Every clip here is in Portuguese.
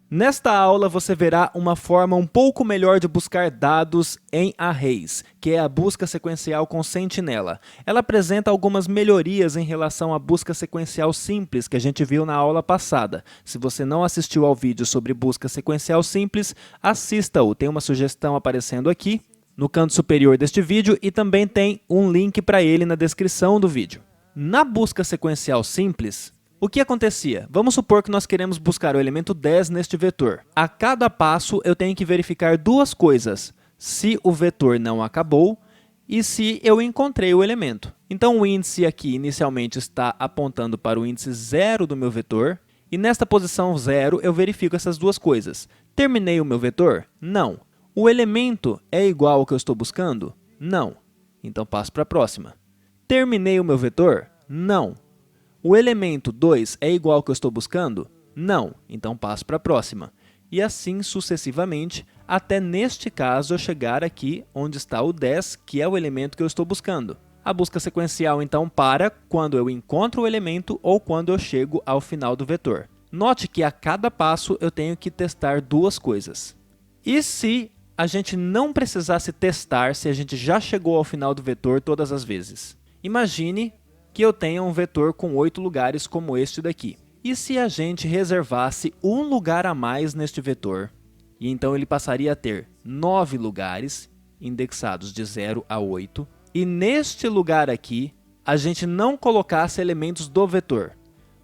Nesta aula, você verá uma forma um pouco melhor de buscar dados em arrays, que é a busca sequencial com sentinela. Ela apresenta algumas melhorias em relação à busca sequencial simples que a gente viu na aula passada. Se você não assistiu ao vídeo sobre busca sequencial simples, assista-o. Tem uma sugestão aparecendo aqui no canto superior deste vídeo e também tem um link para ele na descrição do vídeo. Na busca sequencial simples, o que acontecia? Vamos supor que nós queremos buscar o elemento 10 neste vetor. A cada passo, eu tenho que verificar duas coisas: se o vetor não acabou e se eu encontrei o elemento. Então, o índice aqui inicialmente está apontando para o índice 0 do meu vetor, e nesta posição 0 eu verifico essas duas coisas. Terminei o meu vetor? Não. O elemento é igual ao que eu estou buscando? Não. Então, passo para a próxima. Terminei o meu vetor? Não. O elemento 2 é igual ao que eu estou buscando? Não. Então, passo para a próxima. E assim sucessivamente, até neste caso eu chegar aqui onde está o 10, que é o elemento que eu estou buscando. A busca sequencial, então, para quando eu encontro o elemento ou quando eu chego ao final do vetor. Note que a cada passo eu tenho que testar duas coisas. E se a gente não precisasse testar se a gente já chegou ao final do vetor todas as vezes? Imagine que eu tenha um vetor com 8 lugares como este daqui. E se a gente reservasse um lugar a mais neste vetor, e então ele passaria a ter 9 lugares, indexados de 0 a 8, e neste lugar aqui, a gente não colocasse elementos do vetor,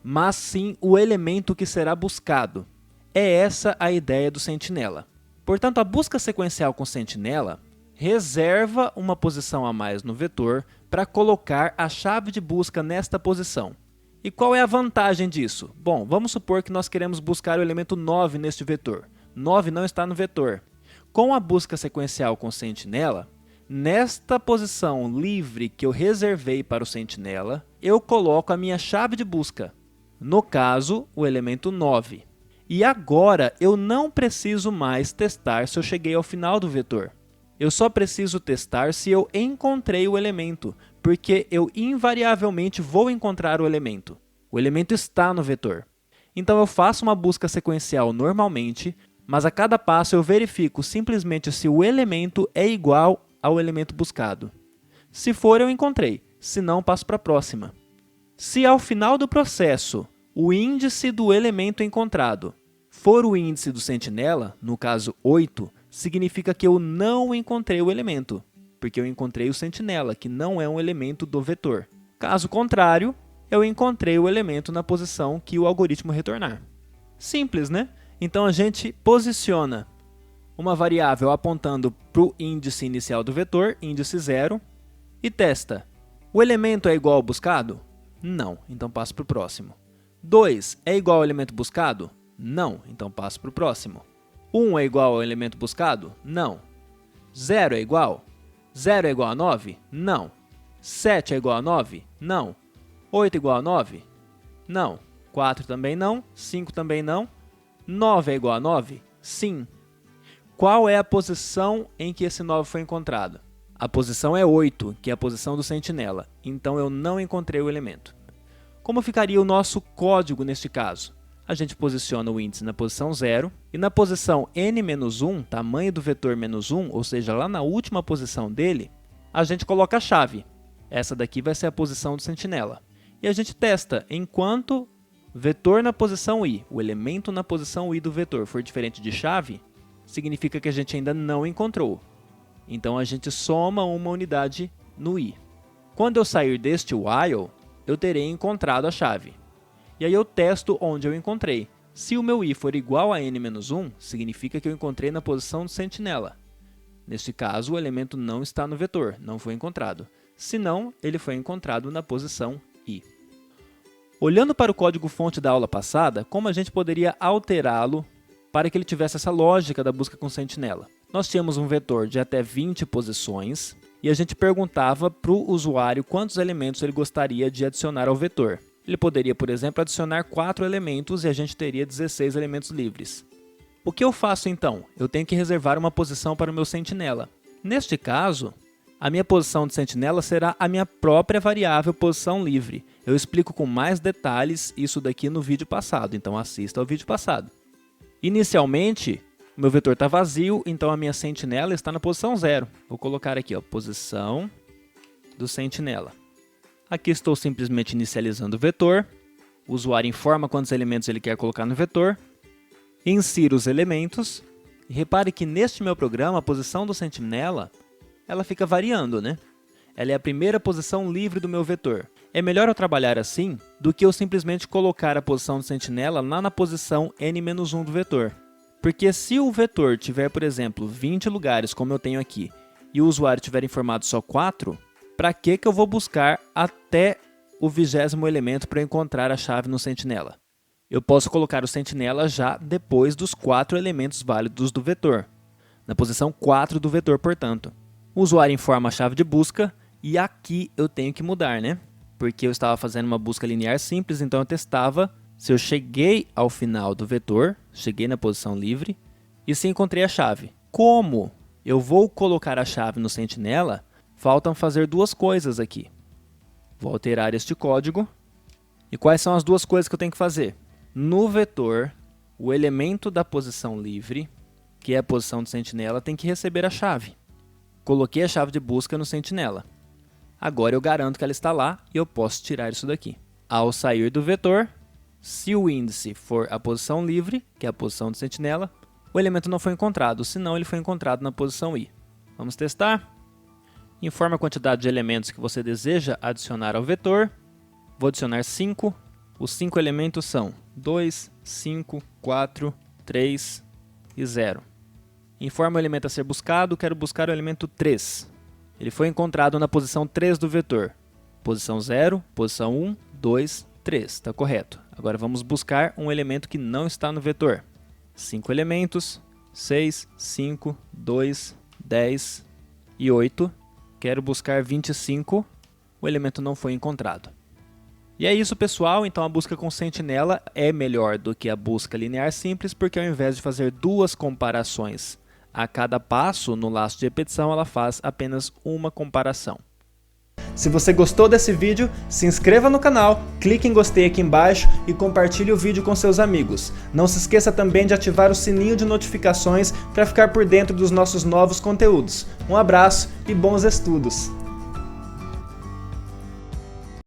mas sim o elemento que será buscado. É essa a ideia do sentinela. Portanto, a busca sequencial com sentinela reserva uma posição a mais no vetor para colocar a chave de busca nesta posição. E qual é a vantagem disso? Bom, vamos supor que nós queremos buscar o elemento 9 neste vetor. 9 não está no vetor. Com a busca sequencial com sentinela, nesta posição livre que eu reservei para o sentinela, eu coloco a minha chave de busca, no caso, o elemento 9. E agora eu não preciso mais testar se eu cheguei ao final do vetor. Eu só preciso testar se eu encontrei o elemento, porque eu invariavelmente vou encontrar o elemento. O elemento está no vetor. Então eu faço uma busca sequencial normalmente, mas a cada passo eu verifico simplesmente se o elemento é igual ao elemento buscado. Se for, eu encontrei, se não, passo para a próxima. Se ao final do processo o índice do elemento encontrado for o índice do sentinela, no caso 8, significa que eu não encontrei o elemento, porque eu encontrei o sentinela, que não é um elemento do vetor. Caso contrário, eu encontrei o elemento na posição que o algoritmo retornar. Simples, né? Então, a gente posiciona uma variável apontando para o índice inicial do vetor, índice 0, e testa. O elemento é igual ao buscado? Não, então passo para o próximo. 2 é igual ao elemento buscado? Não, então passo para o próximo. 1 é igual ao elemento buscado? Não. 0 é igual? 0 é igual a 9? Não. 7 é igual a 9? Não. 8 é igual a 9? Não. 4 também não. 5 também não. 9 é igual a 9? Sim. Qual é a posição em que esse 9 foi encontrado? A posição é 8, que é a posição do sentinela. Então, eu não encontrei o elemento. Como ficaria o nosso código neste caso? A gente posiciona o índice na posição 0, e na posição n-1, tamanho do vetor -1, ou seja, lá na última posição dele, a gente coloca a chave. Essa daqui vai ser a posição do sentinela. E a gente testa enquanto vetor na posição i, o elemento na posição i do vetor for diferente de chave, significa que a gente ainda não encontrou. Então, a gente soma uma unidade no i. Quando eu sair deste while, eu terei encontrado a chave. E aí eu testo onde eu encontrei. Se o meu i for igual a n-1, significa que eu encontrei na posição do sentinela. Neste caso, o elemento não está no vetor, não foi encontrado. Se não, ele foi encontrado na posição i. Olhando para o código-fonte da aula passada, como a gente poderia alterá-lo para que ele tivesse essa lógica da busca com sentinela? Nós tínhamos um vetor de até 20 posições e a gente perguntava para o usuário quantos elementos ele gostaria de adicionar ao vetor. Ele poderia, por exemplo, adicionar 4 elementos e a gente teria 16 elementos livres. O que eu faço então? Eu tenho que reservar uma posição para o meu sentinela. Neste caso, a minha posição de sentinela será a minha própria variável posição livre. Eu explico com mais detalhes isso daqui no vídeo passado, então assista ao vídeo passado. Inicialmente, o meu vetor está vazio, então a minha sentinela está na posição 0. Vou colocar aqui, ó, posição do sentinela. Aqui estou simplesmente inicializando o vetor. O usuário informa quantos elementos ele quer colocar no vetor. Insiro os elementos. E repare que neste meu programa, a posição do sentinela, ela fica variando, né? Ela é a primeira posição livre do meu vetor. É melhor eu trabalhar assim do que eu simplesmente colocar a posição do sentinela lá na posição n-1 do vetor. Porque se o vetor tiver, por exemplo, 20 lugares, como eu tenho aqui, e o usuário tiver informado só 4, para que eu vou buscar até o 20º elemento para encontrar a chave no sentinela? Eu posso colocar o sentinela já depois dos 4 elementos válidos do vetor, na posição 4 do vetor, portanto. O usuário informa a chave de busca e aqui eu tenho que mudar, né? Porque eu estava fazendo uma busca linear simples, então eu testava se eu cheguei ao final do vetor, cheguei na posição livre, e se encontrei a chave. Como eu vou colocar a chave no sentinela, faltam fazer duas coisas aqui. Vou alterar este código. E quais são as duas coisas que eu tenho que fazer? No vetor, o elemento da posição livre, que é a posição do sentinela, tem que receber a chave. Coloquei a chave de busca no sentinela. Agora eu garanto que ela está lá e eu posso tirar isso daqui. Ao sair do vetor, se o índice for a posição livre, que é a posição do sentinela, o elemento não foi encontrado, senão ele foi encontrado na posição I. Vamos testar? Informa a quantidade de elementos que você deseja adicionar ao vetor. Vou adicionar 5. Os 5 elementos são 2, 5, 4, 3 e 0. Informa o elemento a ser buscado, quero buscar o elemento 3. Ele foi encontrado na posição 3 do vetor. Posição 0, posição 1, 2, 3. Está correto. Agora vamos buscar um elemento que não está no vetor. 5 elementos, 6, 5, 2, 10 e 8. Quero buscar 25. O elemento não foi encontrado. E é isso, pessoal. Então a busca com sentinela é melhor do que a busca linear simples, porque ao invés de fazer duas comparações a cada passo no laço de repetição, ela faz apenas uma comparação. Se você gostou desse vídeo, se inscreva no canal, clique em gostei aqui embaixo e compartilhe o vídeo com seus amigos. Não se esqueça também de ativar o sininho de notificações para ficar por dentro dos nossos novos conteúdos. Um abraço e bons estudos!